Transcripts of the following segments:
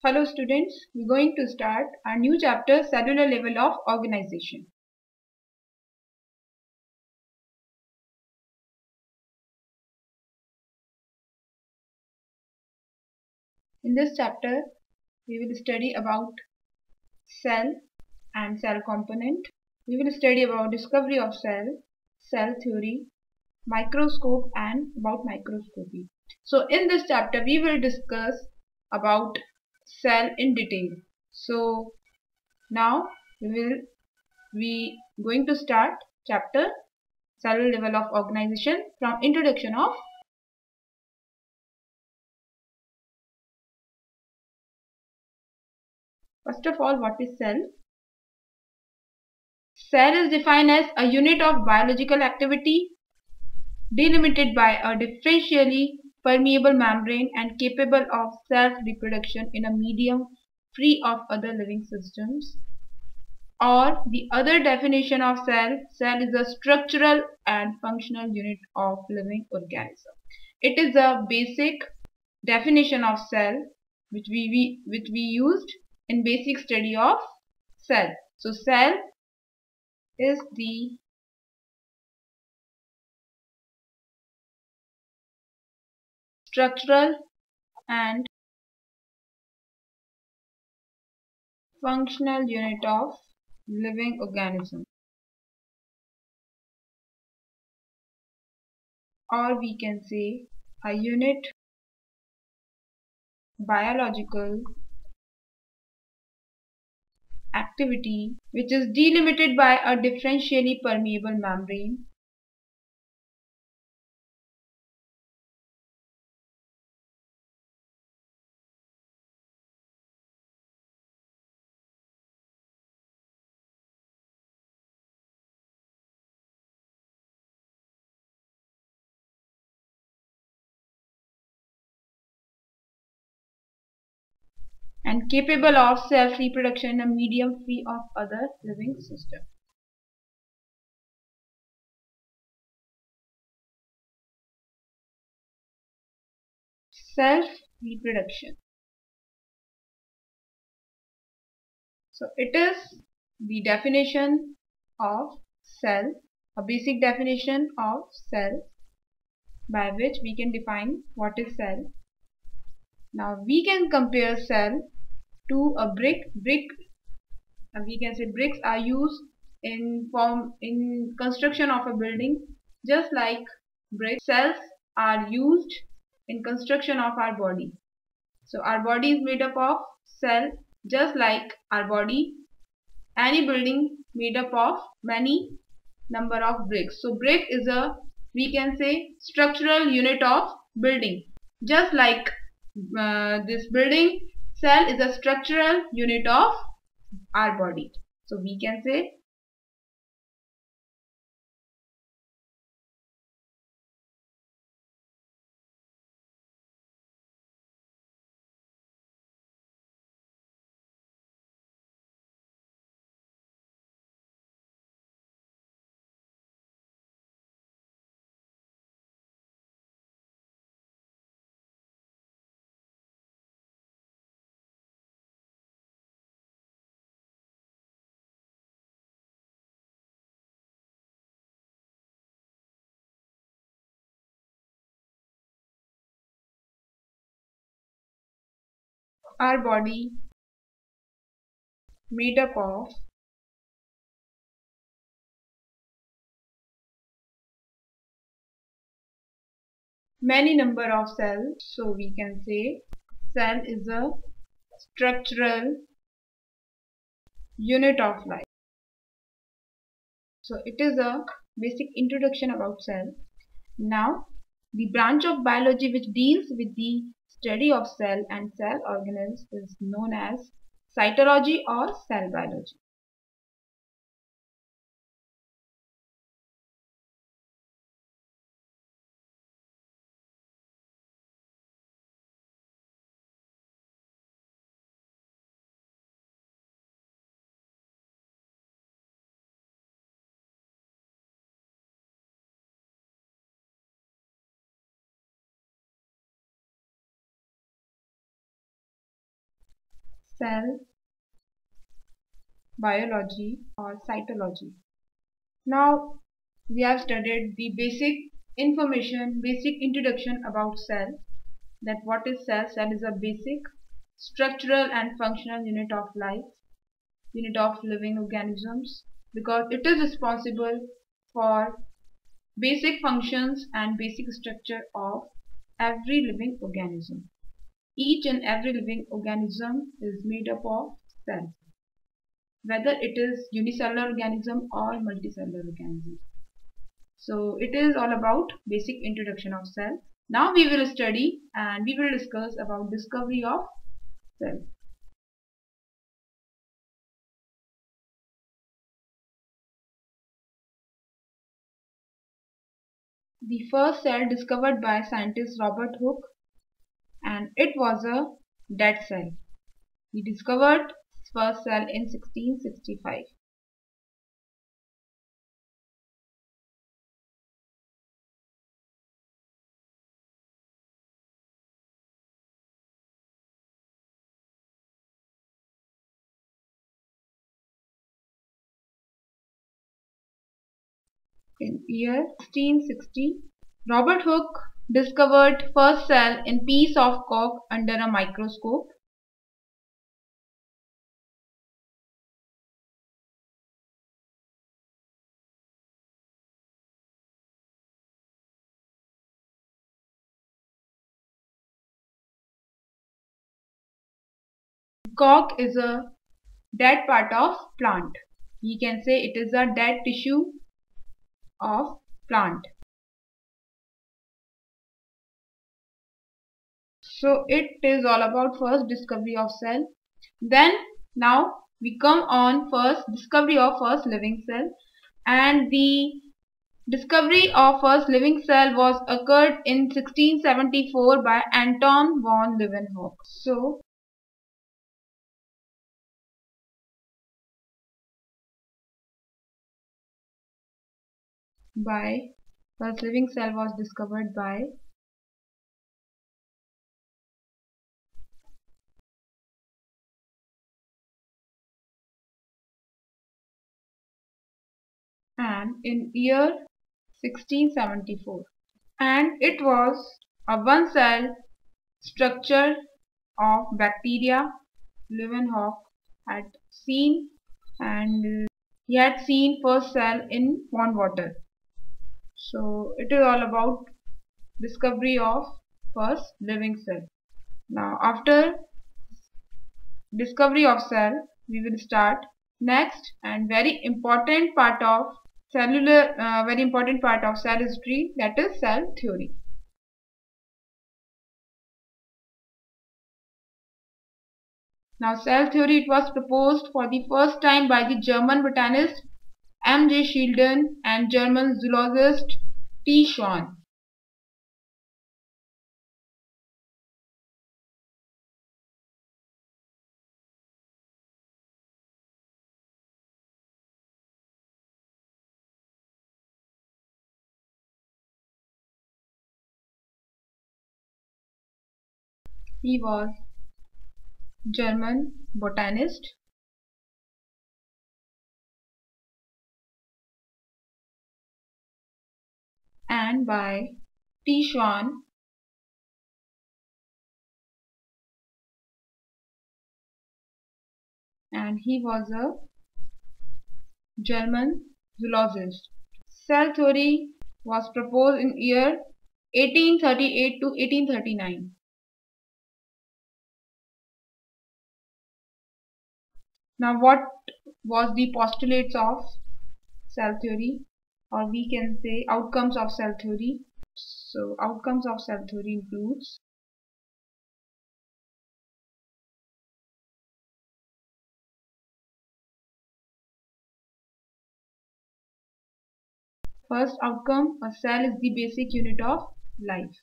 Hello students, we're going to start our new chapter, cellular level of organization. In this chapter, we will study about cell and cell component. We will study about discovery of cell theory, microscope and about microscopy. So in this chapter, we will discuss about cell in detail. So now we going to start chapter cellular level of organization from introduction of. First of all, what is cell? Cell is defined as a unit of biological activity delimited by a differentially permeable membrane and capable of self-reproduction in a medium free of other living systems. Or the other definition of cell is a structural and functional unit of living organism. It is a basic definition of cell which we used in basic study of cell. So cell is the structural and functional unit of living organism, or we can say a unit biological activity which is delimited by a differentially permeable membrane and capable of self-reproduction in a medium free of other living system. Self-reproduction. So it is the definition of cell, a basic definition of cell by which we can define what is cell. Now we can compare cell to a brick. We can say bricks are used in construction of a building. Just like bricks, cells are used in construction of our body. So our body is made up of cell, just like our body. Any building made up of many number of bricks. So brick is a, we can say, structural unit of building. Just like this building, cell is a structural unit of our body. So we can say our body made up of many number of cells. So we can say cell is a structural unit of life. So it is a basic introduction about cell. Now the branch of biology which deals with the study of cell and cell organelles is known as cytology or cell biology. cell biology or cytology. Now we have studied the basic information, basic introduction about cell. That what is cell? Cell is a basic structural and functional unit of life, unit of living organisms, because it is responsible for basic functions and basic structure of every living organism. Each and every living organism is made up of cells, whether it is unicellular organism or multicellular organism. So it is all about basic introduction of cell. Now we will study and we will discuss about discovery of cell. The first cell discovered by scientist Robert Hooke, and it was a dead cell. He discovered his first cell in 1665. In year 1660, Robert Hooke discovered first cell in piece of cork under a microscope. Cork is a dead part of plant. We can say it is a dead tissue of plant. So it is all about first discovery of cell. Then now we come on first discovery of first living cell, and the discovery of first living cell was occurred in 1674 by Anton von Leeuwenhoek. So by first living cell was discovered by and in year 1674, and it was a one cell structure of bacteria. Leeuwenhoek had seen, and he had seen first cell in pond water. So it is all about discovery of first living cell. Now after discovery of cell, we will start next and very important part of very important part of cell history, that is cell theory. Now cell theory, it was proposed for the first time by the German botanist M.J. Schleiden and German zoologist T. Schwann. He was German botanist and by T. Schwann and he was a German zoologist. Cell theory was proposed in year 1838 to 1839. Now what was the postulates of cell theory, or we can say outcomes of cell theory? So outcomes of cell theory includes first outcome, a cell is the basic unit of life.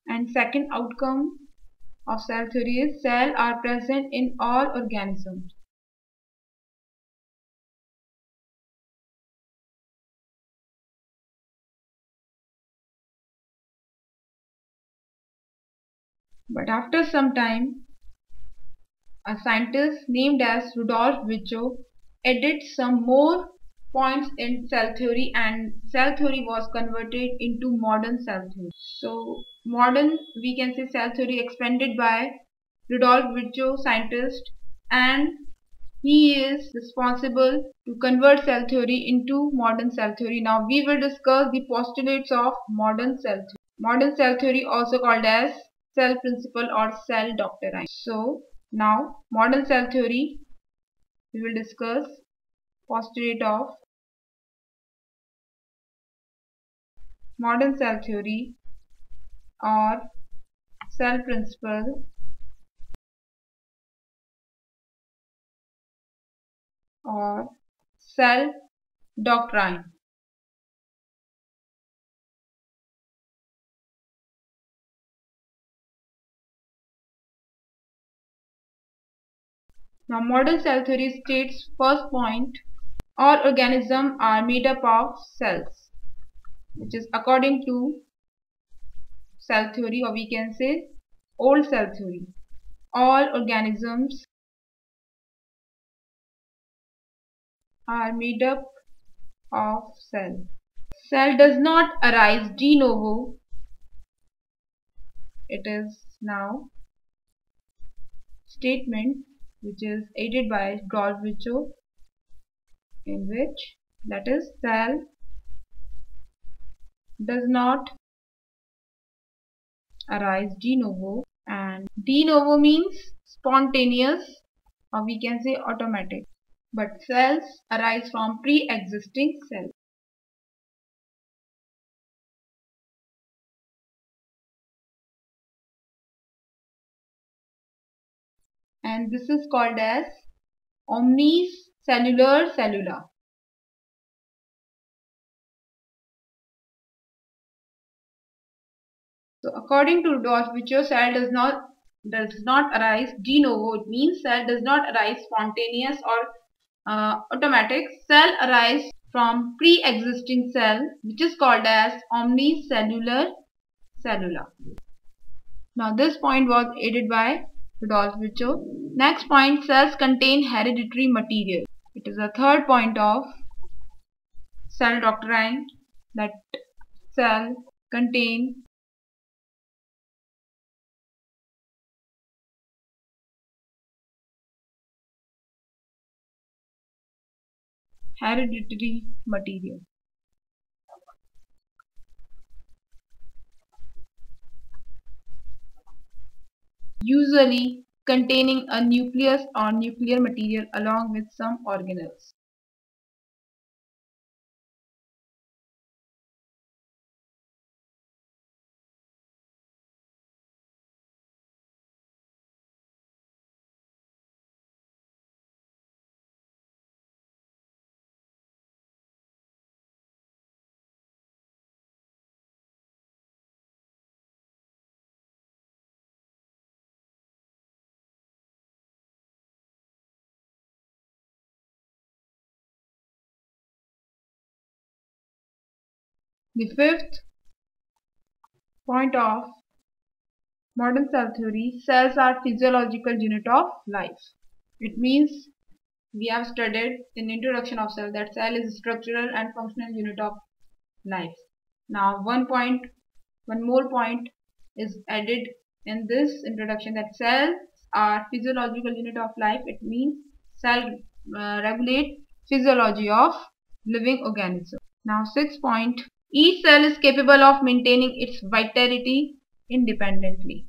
And second outcome of cell theory is cells are present in all organisms. But after some time, a scientist named as Rudolf Virchow added some more points in cell theory, and cell theory was converted into modern cell theory. So modern, we can say, cell theory expanded by Rudolf Virchow, scientist, and he is responsible to convert cell theory into modern cell theory. Now we will discuss the postulates of modern cell theory. Modern cell theory, also called as cell principle or cell doctrine. So now modern cell theory, we will discuss postulate of modern cell theory or cell principle or cell doctrine. Now modern cell theory states first point, all organisms are made up of cells, which is according to cell theory, or we can say old cell theory. All organisms are made up of cell. Cell does not arise de novo. It is now statement which is aided by Rudolf Virchow, in which, that is, cell does not arise de novo, and de novo means spontaneous, or we can say automatic, but cells arise from pre-existing cells. And this is called as omnicellular cellula. So according to Rudolf Virchow, cell does not arise de novo. It means cell does not arise spontaneous or automatic. Cell arise from pre-existing cell, which is called as omnicellular cellula. Now this point was aided by Rudolf Virchow. Next point, cells contain hereditary material. It is the third point of cell doctrine, that cell contain hereditary material. Usually containing a nucleus or nuclear material along with some organelles. The fifth point of modern cell theory, cells are physiological unit of life. It means we have studied in introduction of cell that cell is structural and functional unit of life. Now one more point is added in this introduction, that cells are physiological unit of life. It means cell regulate physiology of living organism. Now sixth point, each cell is capable of maintaining its vitality independently.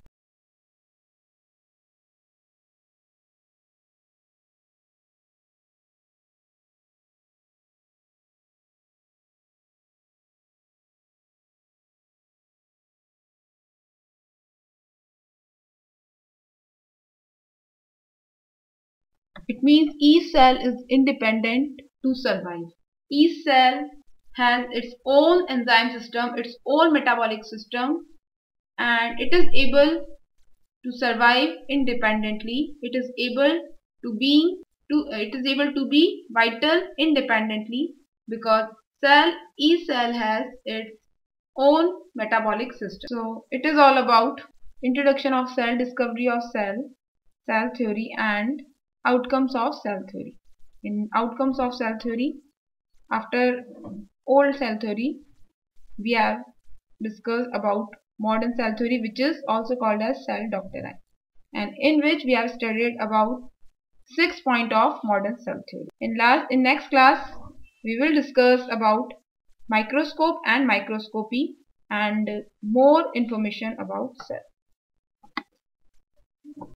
It means each cell is independent to survive. Each cell has its own enzyme system, its own metabolic system, and it is able to survive independently. It is able to be vital independently, because each cell has its own metabolic system. So it is all about introduction of cell, discovery of cell theory, and outcomes of cell theory. In outcomes of cell theory, after old cell theory, we have discussed about modern cell theory, which is also called as cell doctrine, and in which we have studied about 6 points of modern cell theory. In next class, we will discuss about microscope and microscopy and more information about cell.